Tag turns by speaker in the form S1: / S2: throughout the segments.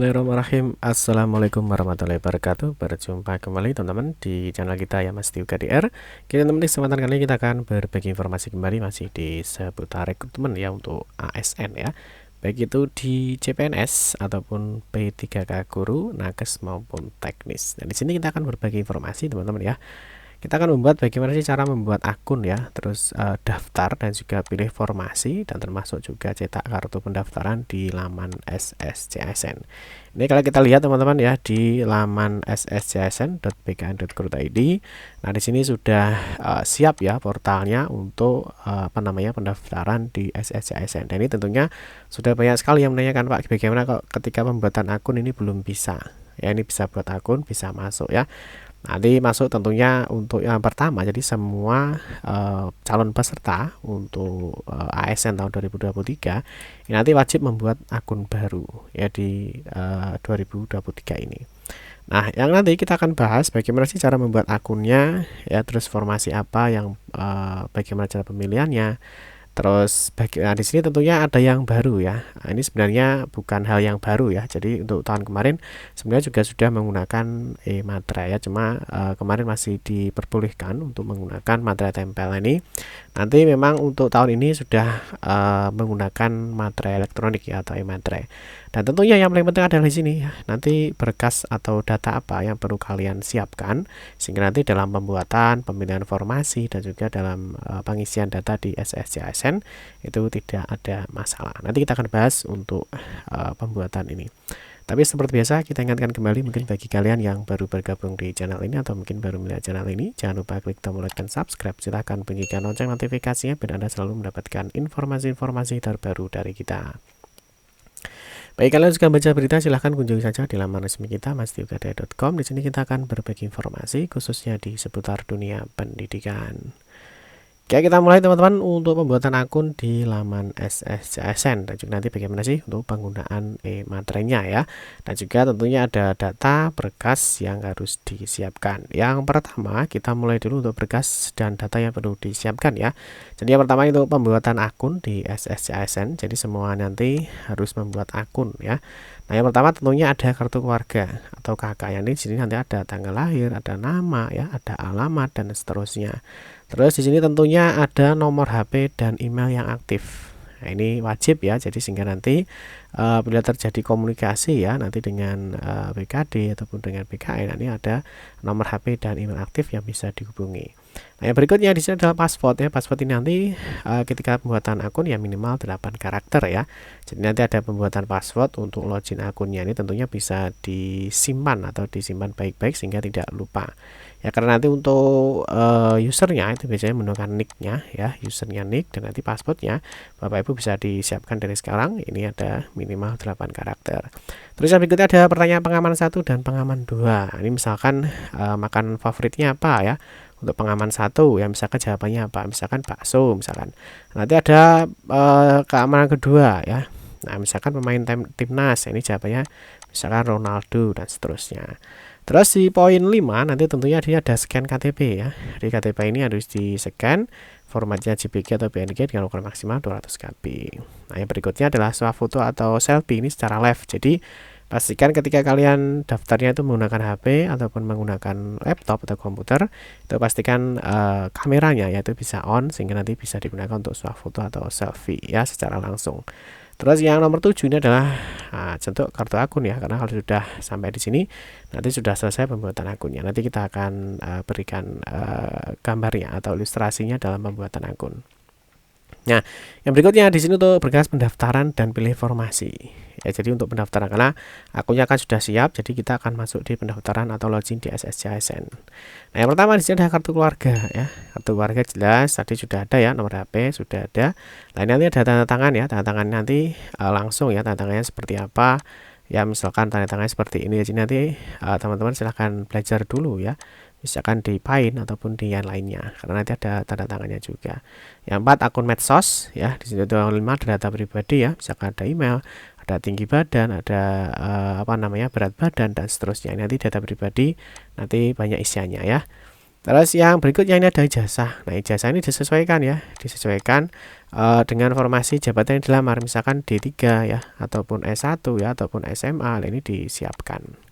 S1: Bismillahirrahmanirrahim. Assalamualaikum warahmatullahi wabarakatuh. Berjumpa kembali teman-teman di channel kita ya, Mas Tiu KDR. Kita teman-teman, di kesempatan kali ini kita akan berbagi informasi kembali masih di seputar rekrutmen ya untuk ASN ya, baik itu di CPNS ataupun P3K guru, nakes maupun teknis. Dan di sini kita akan berbagi informasi teman-teman ya. Kita akan membuat bagaimana sih cara membuat akun ya, terus daftar dan juga pilih formasi, dan termasuk juga cetak kartu pendaftaran di laman SSCASN. Ini kalau kita lihat teman-teman ya, di laman sscsn.bkn.go.id. Nah, di sini sudah siap ya portalnya untuk pendaftaran di SSCASN. Dan ini tentunya sudah banyak sekali yang menanyakan, Pak, bagaimana kok ketika pembuatan akun ini belum bisa. Ya, ini bisa buat akun, bisa masuk ya. Nanti masuk tentunya untuk yang pertama, jadi semua calon peserta untuk ASN tahun 2023 ini nanti wajib membuat akun baru ya di 2023 ini. Nah, yang nanti kita akan bahas bagaimana sih cara membuat akunnya ya, terus formasi apa yang bagaimana cara pemilihannya. Terus nah, di sini tentunya ada yang baru ya. Nah, ini sebenarnya bukan hal yang baru ya. Jadi untuk tahun kemarin sebenarnya juga sudah menggunakan materai ya. Cuma kemarin masih diperbolehkan untuk menggunakan materai tempel ini. Nanti memang untuk tahun ini sudah menggunakan materai elektronik ya, atau e-materai. Dan tentunya yang paling penting adalah di sini ya, nanti berkas atau data apa yang perlu kalian siapkan sehingga nanti dalam pembuatan, pemilihan formasi, dan juga dalam pengisian data di SSCASN itu tidak ada masalah. Nanti kita akan bahas untuk pembuatan ini. Tapi seperti biasa, kita ingatkan kembali mungkin bagi kalian yang baru bergabung di channel ini atau mungkin baru melihat channel ini, jangan lupa klik tombol like dan subscribe. Silahkan bunyikan lonceng notifikasinya biar Anda selalu mendapatkan informasi-informasi terbaru dari kita. Baik, kalian suka baca berita, silahkan kunjungi saja di laman resmi kita, mastiukadaya.com. Di sini kita akan berbagi informasi khususnya di seputar dunia pendidikan. Oke, kita mulai teman-teman untuk pembuatan akun di laman SSCASN, dan juga nanti bagaimana sih untuk penggunaan e-materainya ya. Dan juga tentunya ada data berkas yang harus disiapkan. Yang pertama, kita mulai dulu untuk berkas dan data yang perlu disiapkan ya. Jadi yang pertama itu pembuatan akun di SSCASN. Jadi semua nanti harus membuat akun ya. Nah, yang pertama tentunya ada kartu keluarga atau KK. Yang di sini nanti ada tanggal lahir, ada nama ya, ada alamat dan seterusnya. Terus di sini tentunya ada nomor HP dan email yang aktif. Nah, ini wajib ya, jadi sehingga nanti bila terjadi komunikasi ya nanti dengan BKD ataupun dengan BKN, nanti ada nomor HP dan email aktif yang bisa dihubungi. Nah, yang berikutnya di sini adalah password ya. Password ini nanti ketika pembuatan akun ya minimal 8 karakter ya. Jadi nanti ada pembuatan password untuk login akunnya, ini tentunya bisa disimpan atau disimpan baik-baik sehingga tidak lupa. Ya, karena nanti untuk usernya itu biasanya menggunakan nicknya ya, usernya nick, dan nanti passwordnya Bapak Ibu bisa disiapkan dari sekarang. Ini ada minimal 8 karakter. Terus yang berikutnya ada pertanyaan pengaman 1 dan pengaman 2. Ini misalkan makan favoritnya apa ya. Untuk pengaman 1 ya, misalkan jawabannya apa, misalkan bakso misalkan. Nanti ada keamanan kedua ya. Nah, misalkan pemain timnas, ini jawabannya misalkan Ronaldo dan seterusnya. Terus di poin 5 nanti tentunya dia ada scan KTP ya. Di KTP ini harus di-scan, formatnya JPG atau PNG dengan ukuran maksimal 200 KB. Nah, yang berikutnya adalah swafoto atau selfie, ini secara live. Jadi pastikan ketika kalian daftarnya itu menggunakan HP ataupun menggunakan laptop atau komputer, itu pastikan kameranya ya itu bisa on sehingga nanti bisa digunakan untuk swafoto atau selfie ya secara langsung. Terus yang nomor 7 ini adalah bentuk kartu akun ya, karena kalau sudah sampai di sini nanti sudah selesai pembuatan akunnya. Nanti kita akan berikan gambarnya atau ilustrasinya dalam pembuatan akun. Nah, yang berikutnya di sini untuk berkas pendaftaran dan pilih formasi. Ya, jadi untuk pendaftaran karena akunnya akan sudah siap, jadi kita akan masuk di pendaftaran atau login di SSCASN. Nah, yang pertama di sini ada kartu keluarga ya. Kartu keluarga jelas tadi sudah ada ya, nomor HP sudah ada. Nah, ini nanti ada tanda tangan ya, tanda tangan nanti langsung ya, tanda tangannya seperti apa. Ya, misalkan tanda tangannya seperti ini. Jadi nanti teman-teman silahkan belajar dulu ya. Misalkan di Paint ataupun di yang lainnya, karena nanti ada tanda tangannya juga. Yang 4 akun medsos ya, di sini ada 5 data pribadi ya, misalkan ada email, ada tinggi badan, ada berat badan dan seterusnya. Ini nanti data pribadi nanti banyak isiannya ya. Terus yang berikutnya ini ada ijazah. Nah, ijazah ini disesuaikan ya, disesuaikan dengan formasi jabatan yang dilamar, misalkan D3 ya, ataupun S1 ya, ataupun SMA. Nah, ini disiapkan.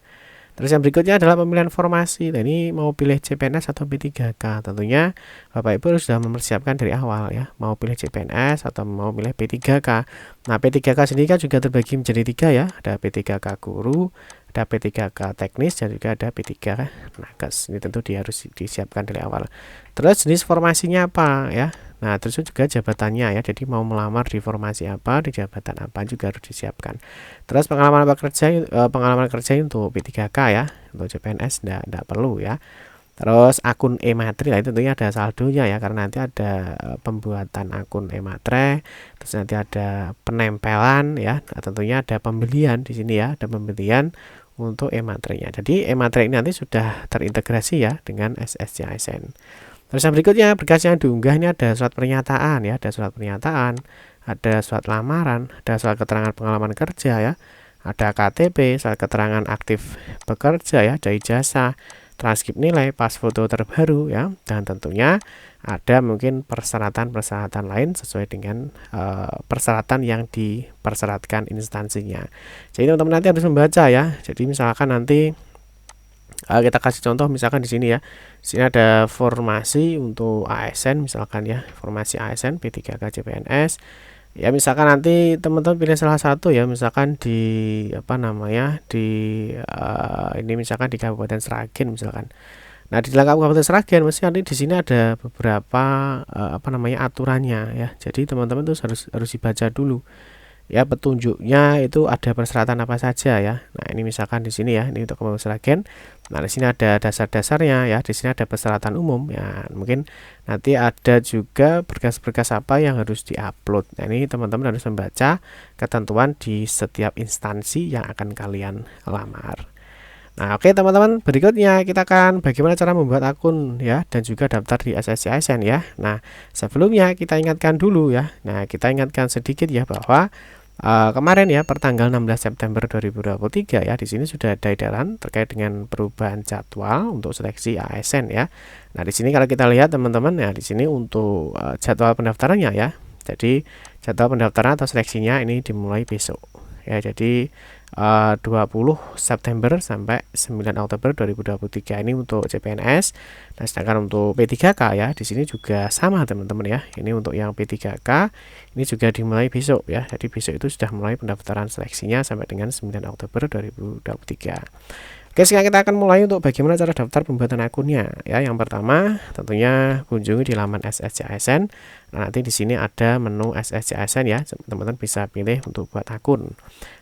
S1: Terus yang berikutnya adalah pemilihan formasi. Nah, ini mau pilih CPNS atau P3K. Tentunya Bapak Ibu sudah mempersiapkan dari awal ya, mau pilih CPNS atau mau pilih P3K. Nah, P3K sendiri kan juga terbagi menjadi 3 ya, ada P3K guru, ada P3K teknis, dan juga ada P3K nakes. Ini tentu harus disiapkan dari awal. Terus jenis formasinya apa ya? Nah, terus juga jabatannya ya. Jadi mau melamar di formasi apa, di jabatan apa juga harus disiapkan. Terus pengalaman kerja untuk P3K ya, untuk CPNS enggak perlu ya. Terus akun e-matre, lah itu tentunya ada saldonya ya, karena nanti ada pembuatan akun e-matre, terus nanti ada penempelan ya. Nah, tentunya ada pembelian di sini ya, ada pembelian untuk e-matrenya. Jadi e-matre ini nanti sudah terintegrasi ya dengan SSCASN. Terus yang berikutnya berkas yang diunggah ini ada surat pernyataan ya, ada surat pernyataan, ada surat lamaran, ada surat keterangan pengalaman kerja ya, ada KTP, surat keterangan aktif bekerja ya, ada ijazah, transkrip nilai, pas foto terbaru ya, dan tentunya ada mungkin persyaratan-persyaratan lain sesuai dengan persyaratan yang dipersyaratkan instansinya. Jadi teman-teman nanti harus membaca ya. Jadi misalkan nanti kita kasih contoh misalkan di sini ya. Di sini ada formasi untuk ASN misalkan ya, formasi ASN P3K CPNS. Ya misalkan nanti teman-teman pilih salah satu ya, misalkan di ini misalkan di Kabupaten Sragen misalkan. Nah, di dalam Kabupaten Sragen mesti nanti di sini ada beberapa aturannya ya. Jadi teman-teman tuh harus dibaca dulu. Ya, petunjuknya itu ada persyaratan apa saja ya. Nah, ini misalkan di sini ya, ini untuk Kabupaten Sragen. Nah, di sini ada dasar-dasarnya ya, di sini ada persyaratan umum ya. Mungkin nanti ada juga berkas-berkas apa yang harus diupload. Nah, ini teman-teman harus membaca ketentuan di setiap instansi yang akan kalian lamar. Nah, oke teman-teman, berikutnya kita akan bagaimana cara membuat akun ya, dan juga daftar di SSCASN ya. Nah, sebelumnya kita ingatkan dulu ya. Nah, kita ingatkan sedikit ya bahwa kemarin ya pertanggal 16 September 2023 ya, di sini sudah ada edaran terkait dengan perubahan jadwal untuk seleksi ASN ya. Nah, di sini kalau kita lihat teman-teman ya, di sini untuk jadwal pendaftarannya ya. Jadi jadwal pendaftaran atau seleksinya ini dimulai besok ya. Jadi 20 September sampai 9 Oktober 2023 ini untuk CPNS. Nah, sedangkan untuk P3K ya, di sini juga sama teman-teman ya. Ini untuk yang P3K ini juga dimulai besok ya. Jadi besok itu sudah mulai pendaftaran seleksinya sampai dengan 9 Oktober 2023. Oke, sekarang kita akan mulai untuk bagaimana cara daftar pembuatan akunnya ya. Yang pertama tentunya kunjungi di laman SSCASN. Nah, nanti di sini ada menu SSCASN ya. Teman-teman bisa pilih untuk buat akun.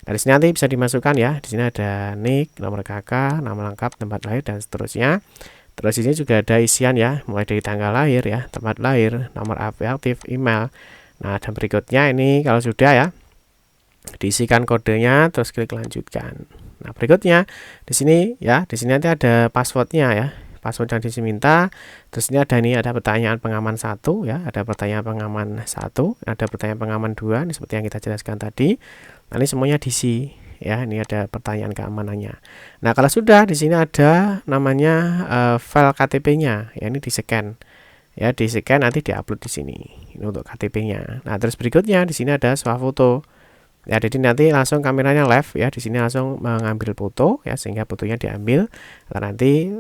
S1: Nah, di sini nanti bisa dimasukkan ya. Di sini ada NIK, nomor KK, nama lengkap, tempat lahir, dan seterusnya. Terus di sini juga ada isian ya, mulai dari tanggal lahir ya, tempat lahir, nomor aktif, email. Nah, dan berikutnya ini kalau sudah ya, diisikan kodenya, terus klik lanjutkan. Nah, berikutnya di sini ya, di sini nanti ada passwordnya ya, password yang diminta. Terus ini ada pertanyaan pengaman 1 ya, ada pertanyaan pengaman 1, ada pertanyaan pengaman 2, ini seperti yang kita jelaskan tadi. Nah, ini semuanya diisi ya, ini ada pertanyaan keamanannya. Nah, kalau sudah di sini ada namanya file KTP-nya ya, ini di-scan. Ya, di-scan nanti di-upload di sini. Ini untuk KTP-nya. Nah, terus berikutnya di sini ada swafoto. Ya, jadi nanti langsung kameranya live ya, di sini langsung mengambil foto ya, sehingga fotonya diambil. Nanti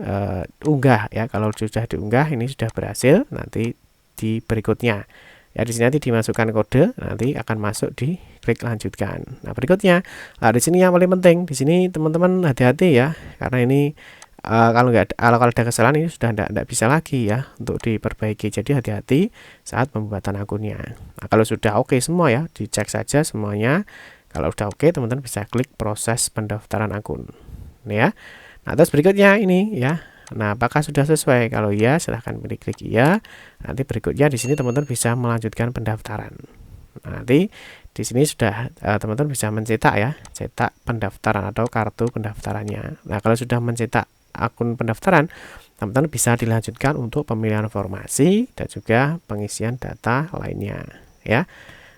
S1: unggah ya, kalau sudah diunggah ini sudah berhasil. Nanti di berikutnya ya, di sini nanti dimasukkan kode, nanti akan masuk di klik lanjutkan. Nah, berikutnya, di sini yang paling penting, di sini teman-teman hati-hati ya, karena ini kalau ada kesalahan ini sudah tidak bisa lagi ya untuk diperbaiki. Jadi hati-hati saat pembuatan akunnya. Nah, kalau sudah oke semua ya, dicek saja semuanya. Kalau sudah oke, teman-teman bisa klik proses pendaftaran akun. Ini ya. Nah, terus berikutnya ini ya. Nah, apakah sudah sesuai? Kalau iya, silahkan pilih klik iya. Nanti berikutnya di sini teman-teman bisa melanjutkan pendaftaran. Nah, nanti di sini sudah teman-teman bisa mencetak ya, cetak pendaftaran atau kartu pendaftarannya. Nah, kalau sudah mencetak akun pendaftaran, teman-teman bisa dilanjutkan untuk pemilihan formasi dan juga pengisian data lainnya ya.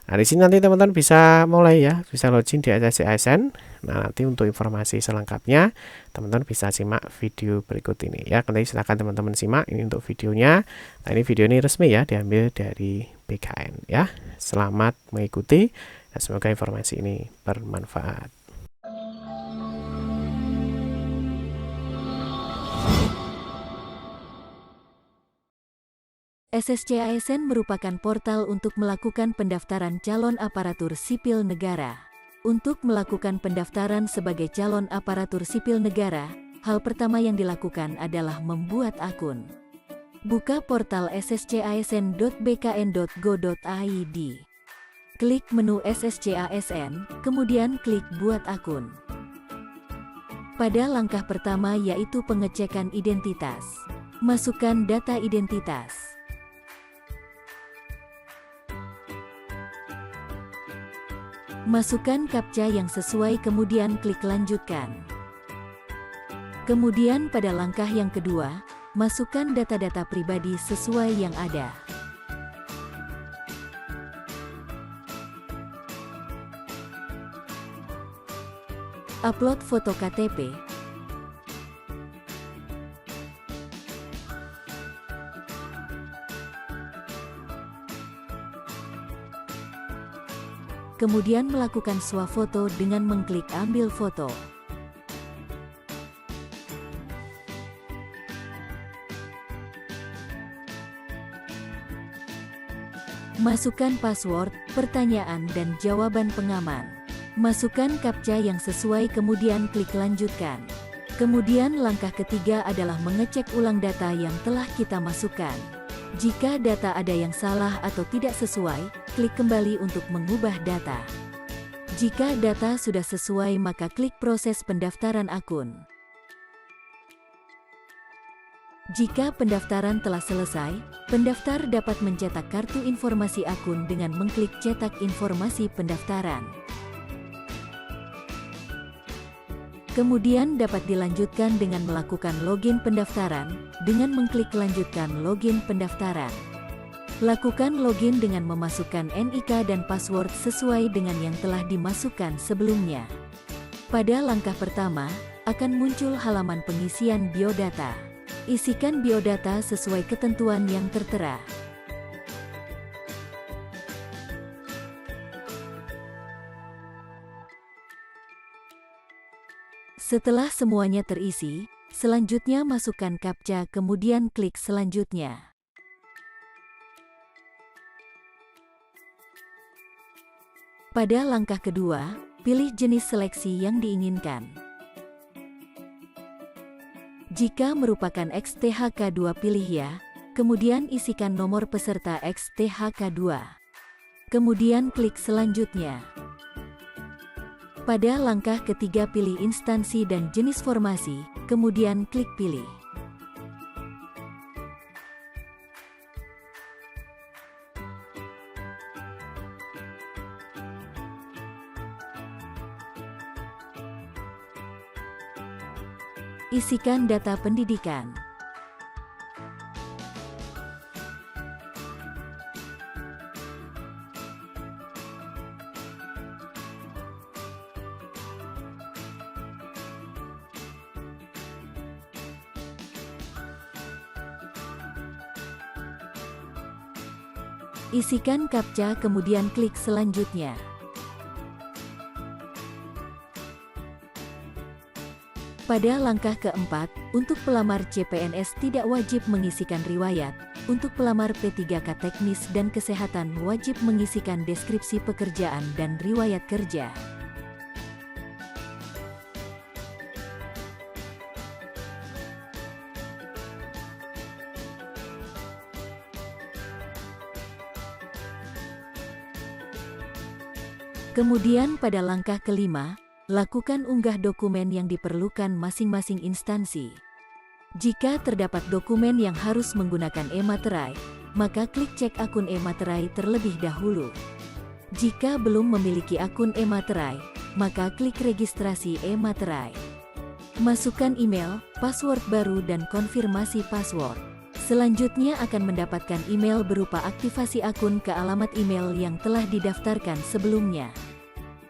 S1: Nah, di sini nanti teman-teman bisa mulai ya, bisa login di SSC ASN. Nah, nanti untuk informasi selengkapnya teman-teman bisa simak video berikut ini ya. Nanti silakan teman-teman simak ini untuk videonya. Nah, ini video ini resmi ya, diambil dari BKN ya. Selamat mengikuti dan semoga informasi ini bermanfaat.
S2: SSC ASN merupakan portal untuk melakukan pendaftaran calon aparatur sipil negara. Untuk melakukan pendaftaran sebagai calon aparatur sipil negara, hal pertama yang dilakukan adalah membuat akun. Buka portal sscsn.bkn.go.id. Klik menu SSC ASN, kemudian klik buat akun. Pada langkah pertama yaitu pengecekan identitas. Masukkan data identitas. Masukkan CAPTCHA yang sesuai kemudian klik lanjutkan. Kemudian pada langkah yang kedua, masukkan data-data pribadi sesuai yang ada. Upload foto KTP. Kemudian melakukan swafoto dengan mengklik ambil foto. Masukkan password, pertanyaan dan jawaban pengaman. Masukkan CAPTCHA yang sesuai kemudian klik lanjutkan. Kemudian langkah ketiga adalah mengecek ulang data yang telah kita masukkan. Jika data ada yang salah atau tidak sesuai, klik kembali untuk mengubah data. Jika data sudah sesuai maka klik proses pendaftaran akun. Jika pendaftaran telah selesai, pendaftar dapat mencetak kartu informasi akun dengan mengklik cetak informasi pendaftaran. Kemudian dapat dilanjutkan dengan melakukan login pendaftaran, dengan mengklik lanjutkan login pendaftaran. Lakukan login dengan memasukkan NIK dan password sesuai dengan yang telah dimasukkan sebelumnya. Pada langkah pertama, akan muncul halaman pengisian biodata. Isikan biodata sesuai ketentuan yang tertera. Setelah semuanya terisi, selanjutnya masukkan CAPTCHA kemudian klik selanjutnya. Pada langkah kedua, pilih jenis seleksi yang diinginkan. Jika merupakan XTHK2 pilih ya, kemudian isikan nomor peserta XTHK2. Kemudian klik selanjutnya. Pada langkah ketiga pilih instansi dan jenis formasi, kemudian klik pilih. Isikan data pendidikan. Isikan CAPTCHA kemudian klik selanjutnya. Pada langkah keempat, untuk pelamar CPNS tidak wajib mengisikan riwayat. Untuk pelamar P3K teknis dan kesehatan wajib mengisikan deskripsi pekerjaan dan riwayat kerja. Kemudian pada langkah kelima, lakukan unggah dokumen yang diperlukan masing-masing instansi. Jika terdapat dokumen yang harus menggunakan e-materai, maka klik cek akun e-materai terlebih dahulu. Jika belum memiliki akun e-materai, maka klik registrasi e-materai. Masukkan email, password baru dan konfirmasi password. Selanjutnya akan mendapatkan email berupa aktivasi akun ke alamat email yang telah didaftarkan sebelumnya.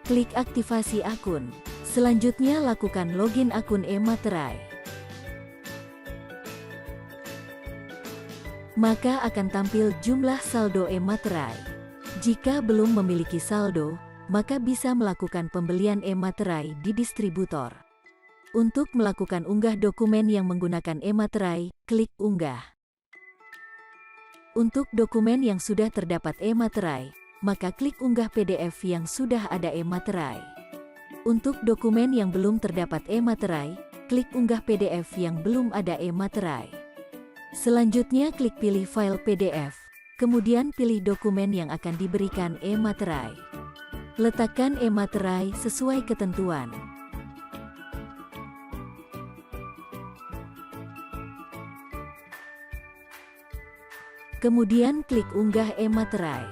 S2: Klik aktivasi akun. Selanjutnya lakukan login akun e-Materai. Maka akan tampil jumlah saldo e-Materai. Jika belum memiliki saldo, maka bisa melakukan pembelian e-Materai di distributor. Untuk melakukan unggah dokumen yang menggunakan e-Materai, klik unggah. Untuk dokumen yang sudah terdapat e-Materai, maka klik unggah PDF yang sudah ada e-Materai. Untuk dokumen yang belum terdapat e-Materai, klik unggah PDF yang belum ada e-Materai. Selanjutnya klik pilih file PDF. Kemudian pilih dokumen yang akan diberikan e-Materai. Letakkan e-Materai sesuai ketentuan. Kemudian klik unggah e-Materai.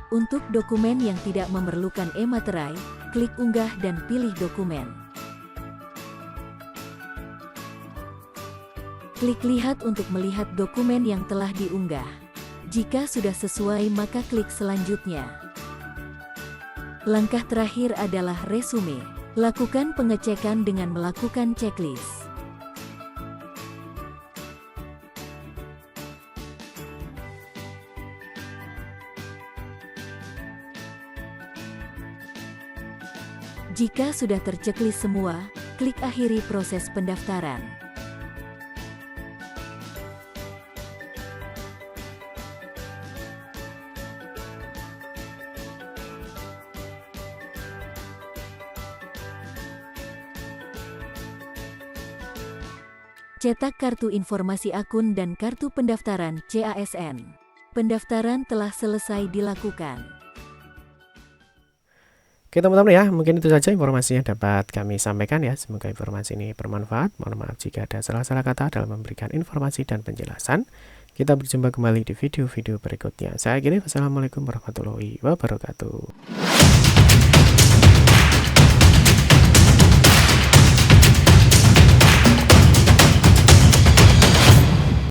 S2: Untuk dokumen yang tidak memerlukan e-Materai, klik unggah dan pilih dokumen. Klik lihat untuk melihat dokumen yang telah diunggah. Jika sudah sesuai maka klik selanjutnya. Langkah terakhir adalah resume. Lakukan pengecekan dengan melakukan checklist. Jika sudah terchecklist semua, klik akhiri proses pendaftaran. Cetak kartu informasi akun dan kartu pendaftaran CASN. Pendaftaran telah selesai dilakukan.
S1: Oke teman-teman ya, mungkin itu saja informasi yang dapat kami sampaikan ya. Semoga informasi ini bermanfaat. Mohon maaf jika ada salah-salah kata dalam memberikan informasi dan penjelasan. Kita berjumpa kembali di video-video berikutnya. Saya akhiri, wassalamualaikum warahmatullahi wabarakatuh.